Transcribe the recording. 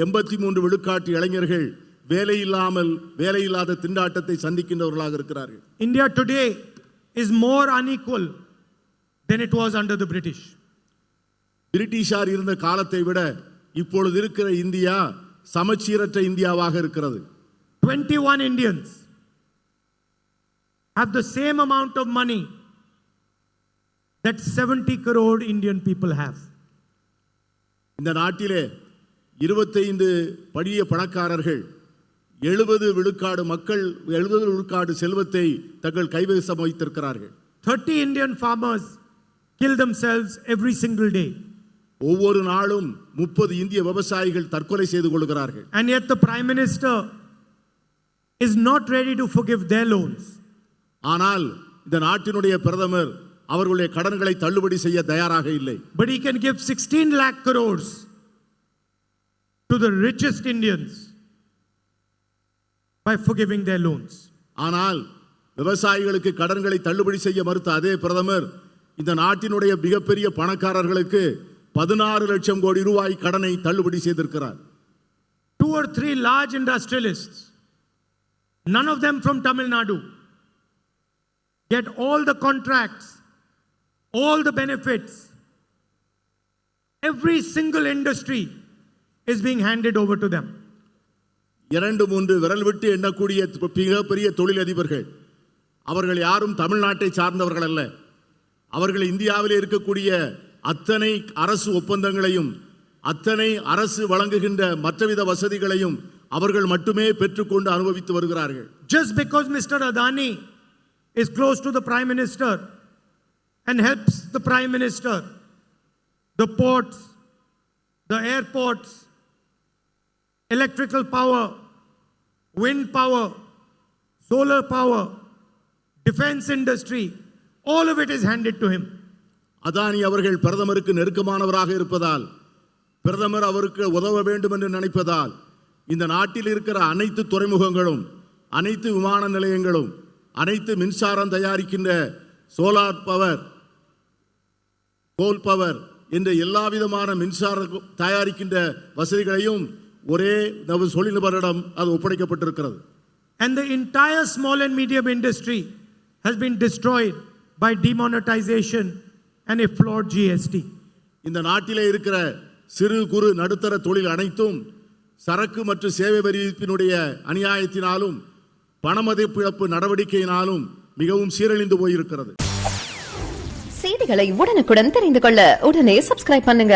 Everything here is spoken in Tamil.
83 விழுக்காட்டு இளைஞர்கள் வேலையில்லாத திண்டாட்டத்தை சந்திக்கின்றவர்களாக இருக்கிறார்கள். India today is more unequal than it was under the British. பிரிட்டிஷார் இருந்த காலத்தை விட இப்பொழுது இருக்கிற இந்தியா சமச்சீரற்ற இந்தியாவாக இருக்கிறது. 21 Indians have the same amount of money that 70 crore Indian people have. இந்த நாட்டிலே 25 படிய பணக்காரர்கள் 70 விழுக்காடு மக்கள் 70 விழுக்காடு செல்வத்தை தங்கள் கைவசம் வைத்திருக்கிறார்கள். 30 Indian farmers kill themselves every single day. ஒவ்வொரு நாளும் 30 இந்திய விவசாயிகள் தற்கொலை செய்து கொள்கிறார்கள். And yet the Prime Minister is not ready to forgive their loans. ஆனால் இந்த நாட்டினுடைய பிரதமர் அவர்களுடைய கடன்களை தள்ளுபடி செய்ய தயாராக இல்லை. But he can give 16 lakh crores to the richest Indians by forgiving their loans. ஆனால் விவசாயிகளுக்கு கடன்களை தள்ளுபடி செய்ய மறுத்த அதே பிரதமர் இந்த நாட்டினுடைய மிகப்பெரிய பணக்காரர்களுக்கு 16 லட்சம் கோடி ரூபாய் கடனை தள்ளுபடி செய்திருக்கிறார். 2 or 3 large industrialists, none of them from Tamil Nadu, get all the contracts, all the benefits. Every single industry is being handed over to them. 2-3 விரல் விட்டு எண்ணக்கூடிய மிகப்பெரிய தொழிலதிபர்கள் அவர்கள் யாரும் தமிழ்நாட்டை சார்ந்தவர்கள் அல்ல. அவர்கள் இந்தியாவில் இருக்கக்கூடிய அத்தனை அரசு ஒப்பந்தங்களையும் அத்தனை அரசு வழங்குகின்ற மற்றவித வசதிகளையும் அவர்கள் மட்டுமே பெற்றுக்கொண்டு அனுபவித்து வருகிறார்கள். Just because Mr. Adani is close to the Prime Minister and helps the Prime Minister, the ports, the airports, electrical power, wind power, solar power, defense industry, all of it is handed to him. Adani அவர்கள் பிரதமருக்கு நெருக்கமானவராக இருப்பதால், பிரதமர் அவருக்கு உதவ வேண்டும் என்று நினைப்பதால் இந்த நாட்டில் இருக்கிற அனைத்து துறைமுகங்களும் அனைத்து விமான நிலையங்களும் அனைத்து மின்சாரம் தயாரிக்கின்ற சோலார் பவர், கோல் பவர் என்ற எல்லா விதமான மின்சாரம் தயாரிக்கின்ற வசதிகளையும் ஒரே தொழில்நபரிடம் அது ஒப்படைக்கப்பட்டிருக்கிறது. And the entire small and medium industry has been destroyed by demonetization and a flawed GST. இந்த நாட்டிலே இருக்கிற சிறு குறு நடுத்தர தொழில் அனைத்தும் சரக்கு மற்றும் சேவை வரி விதிப்பினுடைய அநியாயத்தினாலும் பணமதிப்பிழப்பு நடவடிக்கையினாலும் மிகவும் சீரழிந்து போயிருக்கிறது. செய்திகளை உடனுக்குடன் தெரிந்து கொள்ள உடனே சப்ஸ்கிரைப் பண்ணுங்க.